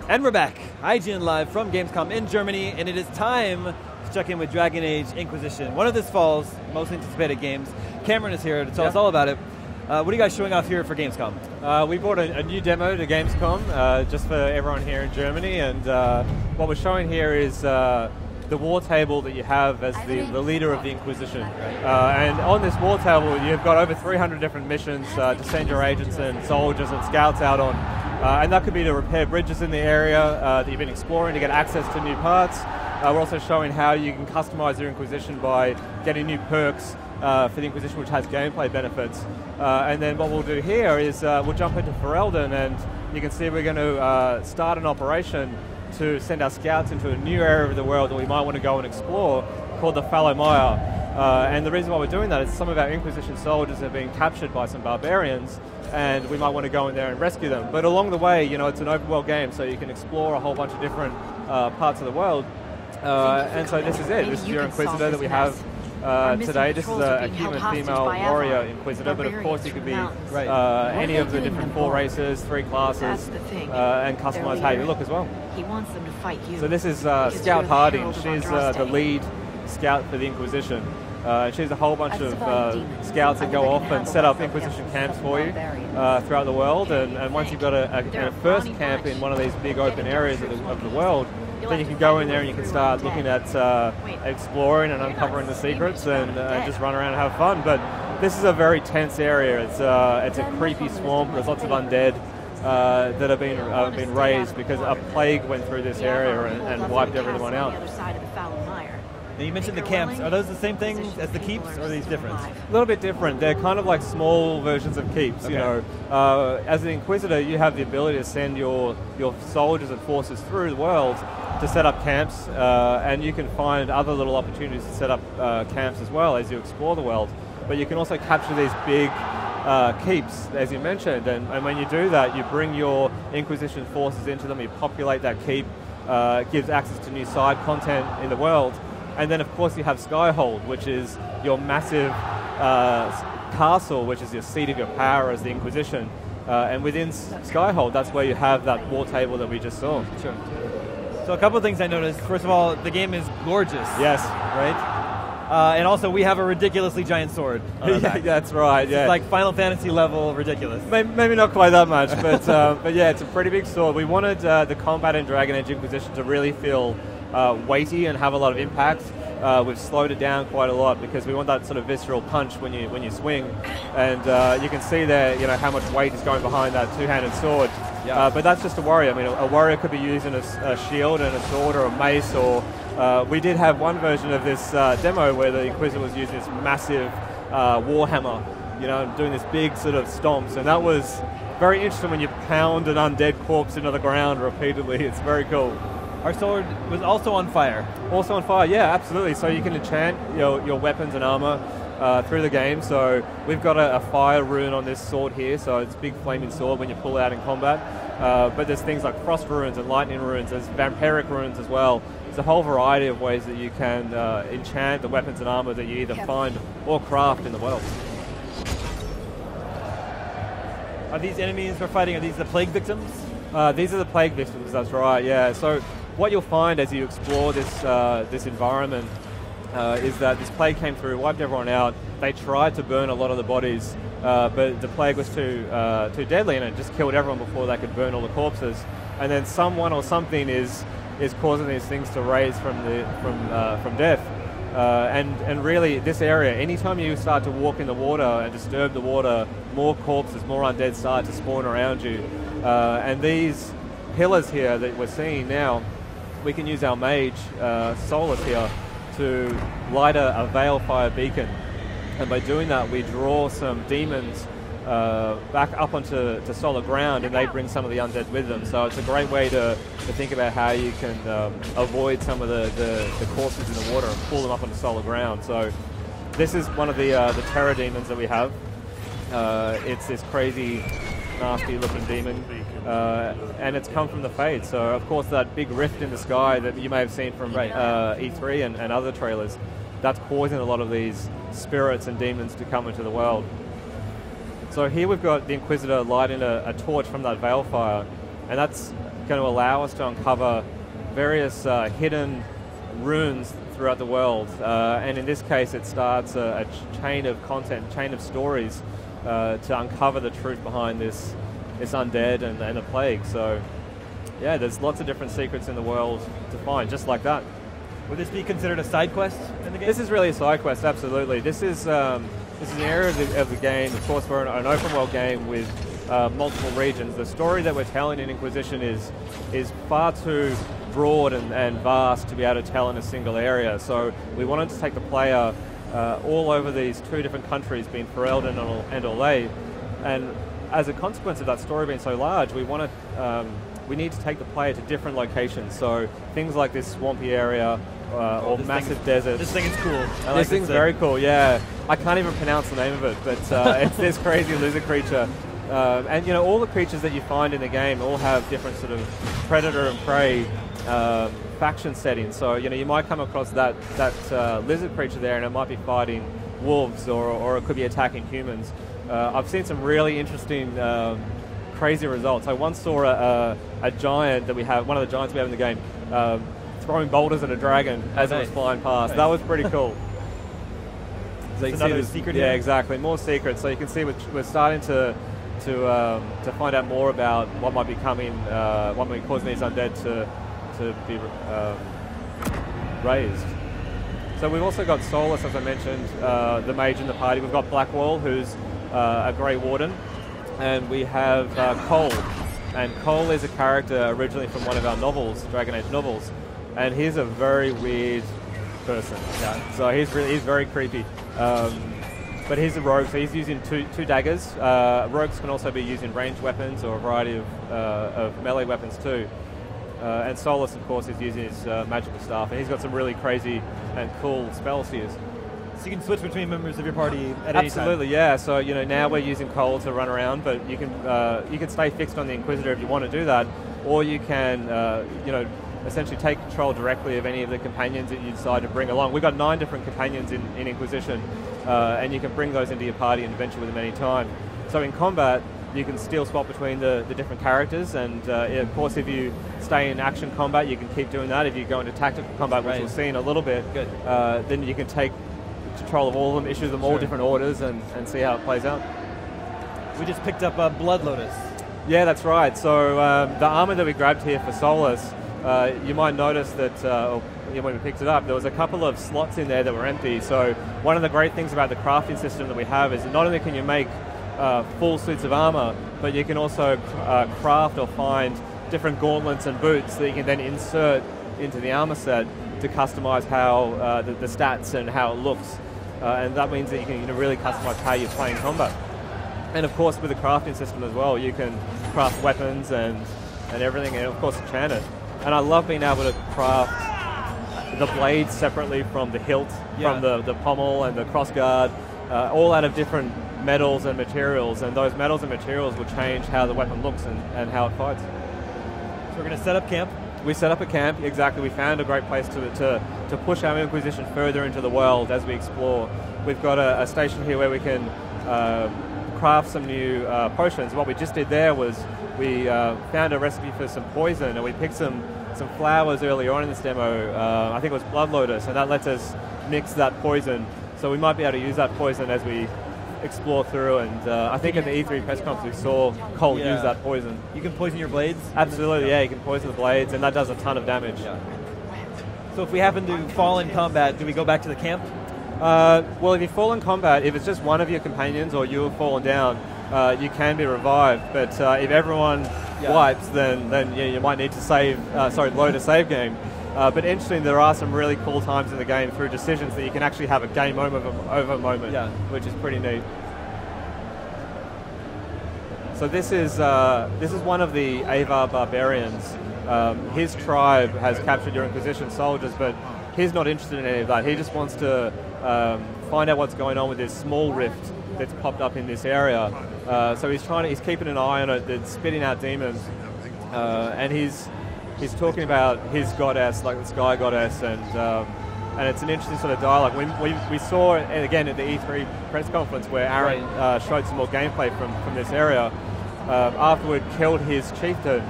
And we're back, IGN Live from Gamescom in Germany, and it is time to check in with Dragon Age Inquisition, one of this fall's most anticipated games. Cameron is here to tell us all about it. What are you guys showing off here for Gamescom? We brought a new demo to Gamescom just for everyone here in Germany, and what we're showing here is the war table that you have as the leader of the Inquisition. And on this war table, you've got over 300 different missions to send your agents and soldiers and scouts out on. And that could be to repair bridges in the area that you've been exploring to get access to new parts. We're also showing how you can customize your Inquisition by getting new perks for the Inquisition, which has gameplay benefits. And then what we'll do here is we'll jump into Ferelden, and you can see we're going to start an operation to send our scouts into a new area of the world that we might want to go and explore called the Fallow Mire. And the reason why we're doing that is some of our Inquisition soldiers have been captured by some barbarians, and we might want to go in there and rescue them. But along the way, you know, it's an open world game, so you can explore a whole bunch of different parts of the world. And so this is it. This is your Inquisitor that we have today. This is a human female warrior Inquisitor, but of course you could be any of the different 4 races, 3 classes, and customize how you look as well. He wants them to fight you. So this is Scout Harding. She's the lead scout for the Inquisition. She has a whole bunch of scouts that go off and set up Inquisition camps for you throughout the world, and once you've got a first camp in one of these big open areas of the world, then you can go in there and you can start looking at exploring and uncovering the secrets and just run around and have fun. But this is a very tense area. It's a creepy swamp. There's lots of undead that have been raised because a plague went through this area and wiped everyone out. Now you mentioned the camps. Are those the same things as the keeps, or are these different? A little bit different. They're kind of like small versions of keeps. Okay. You know, as an Inquisitor, you have the ability to send your soldiers and forces through the world to set up camps, and you can find other little opportunities to set up camps as well as you explore the world. But you can also capture these big keeps, as you mentioned, and when you do that, you bring your Inquisition forces into them, you populate that keep, gives access to new side content in the world. And then, of course, you have Skyhold, which is your massive castle, which is your seat of your power as the Inquisition. And within Skyhold, that's where you have that war table that we just saw. Sure. So a couple of things I noticed. First of all, the game is gorgeous. Yes. Right? And also, we have a ridiculously giant sword on our back. That's right, yeah. It's like Final Fantasy level ridiculous. Maybe not quite that much, but yeah, it's a pretty big sword. We wanted the combat in Dragon Age Inquisition to really feel weighty and have a lot of impact. We've slowed it down quite a lot because we want that sort of visceral punch when you swing, and you can see there, you know, how much weight is going behind that two-handed sword. Yeah. But that's just a warrior. I mean, a warrior could be using a shield and a sword or a mace, or we did have one version of this demo where the Inquisitor was using this massive warhammer, you know, doing this big sort of stomps, and that was very interesting when you pound an undead corpse into the ground repeatedly. It's very cool. Our sword was also on fire. Also on fire, yeah, absolutely. So you can enchant your weapons and armor through the game. So we've got a fire rune on this sword here, so it's a big flaming sword when you pull it out in combat. But there's things like frost runes and lightning runes, there's vampiric runes as well. There's a whole variety of ways that you can enchant the weapons and armor that you either find or craft in the world. Are these enemies we're fighting, are these the plague victims? These are the plague victims, that's right, yeah. So what you'll find as you explore this environment is that this plague came through, wiped everyone out. They tried to burn a lot of the bodies, but the plague was too deadly, and it just killed everyone before they could burn all the corpses. And then someone or something is causing these things to raise from death. And really, this area, anytime you start to walk in the water and disturb the water, more corpses, more undead start to spawn around you. And these pillars here that we're seeing now, we can use our mage, Solus here, to light a Veilfire beacon. And by doing that, we draw some demons back up onto solid ground, and they bring some of the undead with them. So it's a great way to think about how you can avoid some of the corpses in the water and pull them up onto solid ground. So this is one of the terror demons that we have. It's this crazy, nasty-looking demon, and it's come from the Fade. So of course that big rift in the sky that you may have seen from E3 and other trailers, that's causing a lot of these spirits and demons to come into the world. So here we've got the Inquisitor lighting a torch from that Veilfire, and that's going to allow us to uncover various hidden runes throughout the world. And in this case, it starts a chain of content, chain of stories to uncover the truth behind this undead and the plague. So, yeah, there's lots of different secrets in the world to find, just like that. Would this be considered a side quest in the game? This is really a side quest, absolutely. This is an area of the game. Of course, we're an open world game with multiple regions. The story that we're telling in Inquisition is far too broad and vast to be able to tell in a single area. So we wanted to take the player all over these 2 different countries, being Ferelden and Orlais. And as a consequence of that story being so large, we need to take the player to different locations. So things like this swampy area or massive deserts. This thing is cool. This thing's very cool, yeah. I can't even pronounce the name of it, but it's this crazy lizard creature. And all the creatures that you find in the game all have different sort of predator and prey faction settings. So you might come across that lizard creature there, and it might be fighting wolves, or it could be attacking humans. I've seen some really interesting, crazy results. I once saw a giant that we have, one of the giants we have in the game, throwing boulders at a dragon as it was flying past. Nice. That was pretty cool. So you another secret here? Yeah, exactly. More secrets. So you can see we're starting to find out more about what might be coming, what might be causing these undead to be raised. So we've also got Solus, as I mentioned, the mage in the party. We've got Blackwall, who's a Grey Warden, and we have Cole. And Cole is a character originally from one of our novels, Dragon Age novels, and he's a very weird person. Yeah. So he's very creepy. But he's a rogue, so he's using two daggers. Rogues can also be using ranged weapons or a variety of melee weapons too. And Solus, of course, is using his magical staff, and he's got some really crazy and cool spells he uses. So you can switch between members of your party at any time? Absolutely, yeah. So now we're using Cole to run around, but you can stay fixed on the Inquisitor if you want to do that, or you can essentially take control directly of any of the companions that you decide to bring along. We've got 9 different companions in Inquisition, and you can bring those into your party and adventure with them any time. So in combat, you can still swap between the different characters, and of course if you stay in action combat, you can keep doing that. If you go into tactical combat, which we'll see in a little bit, then you can take control of all of them, issue them all different orders, and see how it plays out. We just picked up Blood Lotus. Yeah, that's right. So the armor that we grabbed here for Solus, you might notice that when we picked it up, there was a couple of slots in there that were empty. So one of the great things about the crafting system that we have is that not only can you make full suits of armor, but you can also craft or find different gauntlets and boots that you can then insert into the armor set to customize how the stats and how it looks. And that means that you can really customize how you're playing combat. And of course with the crafting system as well, you can craft weapons and everything, and of course enchant it. And I love being able to craft the blades separately from the hilt, from the pommel and the crossguard, all out of different metals and materials, and those metals and materials will change how the weapon looks and how it fights. So we're going to set up camp? We set up a camp, exactly. We found a great place to push our Inquisition further into the world as we explore. We've got a station here where we can craft some new potions. What we just did there was we found a recipe for some poison, and we picked some flowers earlier on in this demo. I think it was Blood Lotus, and that lets us mix that poison. So we might be able to use that poison as we explore through, and I think at the E3 press conference we saw Cole use that poison. You can poison your blades? Absolutely, yeah, you can poison the blades, and that does a ton of damage. Yeah. So if we happen to fall in combat, do we go back to the camp? Well, if you fall in combat, if it's just one of your companions or you have fallen down, you can be revived, but if everyone wipes, then you might need to load a save game. But interesting, there are some really cool times in the game through decisions that you can actually have a game over moment, which is pretty neat. So this is one of the Avar barbarians. His tribe has captured your Inquisition soldiers, but he's not interested in any of that. He just wants to find out what's going on with this small rift that's popped up in this area. So he's keeping an eye on it. That's spitting out demons, and he's talking about his goddess, like the sky goddess, and it's an interesting sort of dialogue. We saw it again at the E3 press conference where Aaron showed some more gameplay from this area. Afterward, killed his chieftain,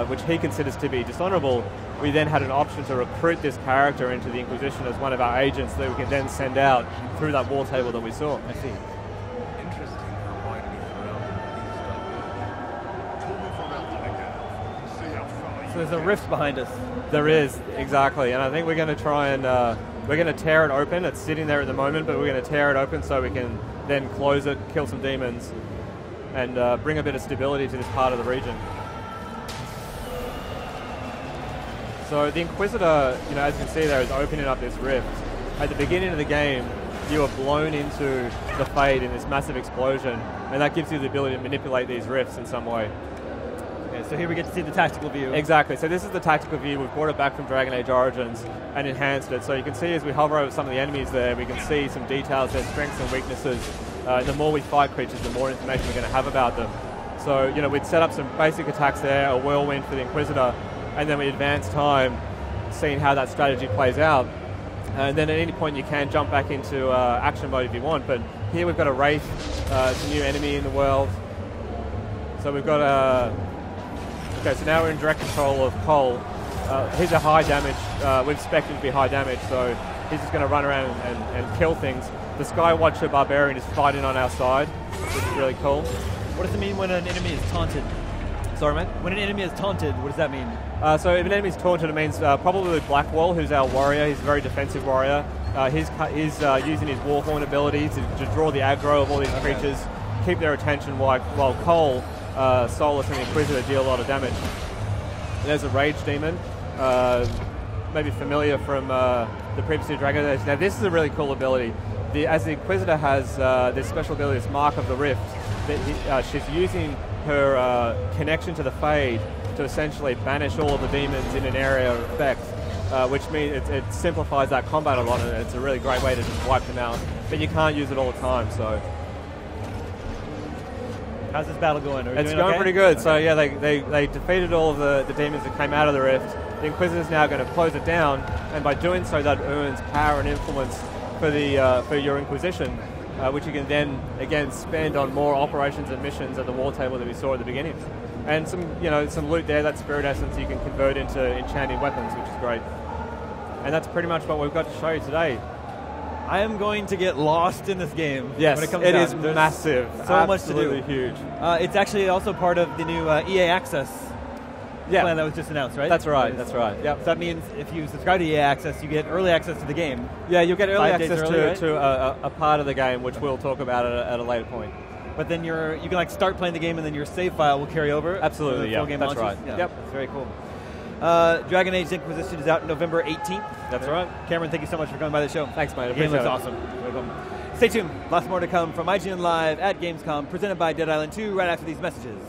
which he considers to be dishonorable, we then had an option to recruit this character into the Inquisition as one of our agents that we can then send out through that war table that we saw. I see. Interesting how widely throughout. So there's a rift behind us. There is, exactly, and I think we're going to try and we're going to tear it open. It's sitting there at the moment, but we're going to tear it open so we can then close it, kill some demons, and bring a bit of stability to this part of the region. So the Inquisitor, you know, as you can see there, is opening up this rift. At the beginning of the game, you are blown into the Fade in this massive explosion, and that gives you the ability to manipulate these rifts in some way. Okay, so here we get to see the tactical view. Exactly, so this is the tactical view. We've brought it back from Dragon Age Origins and enhanced it. So you can see as we hover over some of the enemies there, we can see some details, their strengths and weaknesses. The more we fight creatures, the more information we're going to have about them. So, you know, we'd set up some basic attacks there, a whirlwind for the Inquisitor, and then we advance time, seeing how that strategy plays out. And then at any point you can jump back into action mode if you want, but here we've got a Wraith, it's a new enemy in the world. So we've got okay, so now we're in direct control of Cole. He's a high damage, we've expected to be high damage, so he's just going to run around and kill things. The Skywatcher Barbarian is fighting on our side, which is really cool. What does it mean when an enemy is taunted? Sorry, mate? When an enemy is taunted, what does that mean? So if an enemy's taunted, it means probably Blackwall, who's our warrior. He's a very defensive warrior. He's using his Warhorn ability to draw the aggro of all these creatures, keep their attention while Cole, Solus, and the Inquisitor deal a lot of damage. There's a Rage Demon, maybe familiar from the previous two Dragon Age. Now this is a really cool ability. As the Inquisitor has this special ability, this Mark of the Rift, that she's using her connection to the Fade to essentially banish all of the demons in an area of effect, which means it simplifies that combat a lot, and it's a really great way to just wipe them out. But you can't use it all the time, so. How's this battle going? It's going pretty good. Okay. So yeah, they defeated all of the demons that came out of the Rift. The Inquisitor's now going to close it down, and by doing so, that earns power and influence for your Inquisition, which you can then again spend on more operations and missions at the war table that we saw at the beginning. And some loot there, that Spirit Essence you can convert into enchanting weapons, which is great. And that's pretty much what we've got to show you today. I am going to get lost in this game. Yes, when it comes it down. is massive. So much to do. Absolutely huge. It's actually also part of the new EA Access plan that was just announced, right? That's right, that's right. Yep. So that means if you subscribe to EA Access, you get early access to the game. Yeah, you'll get early access early, to a part of the game, which we'll talk about at a later point. But then you can like start playing the game, and then your save file will carry over. Absolutely, yeah. Game that's launches. right. Yeah, yep, that's very cool. Dragon Age Inquisition is out November 18th. That's right. Cameron, thank you so much for coming by the show. Thanks, mate. The game looks awesome. Welcome. Stay tuned. Lots more to come from IGN Live at Gamescom, presented by Dead Island 2 right after these messages.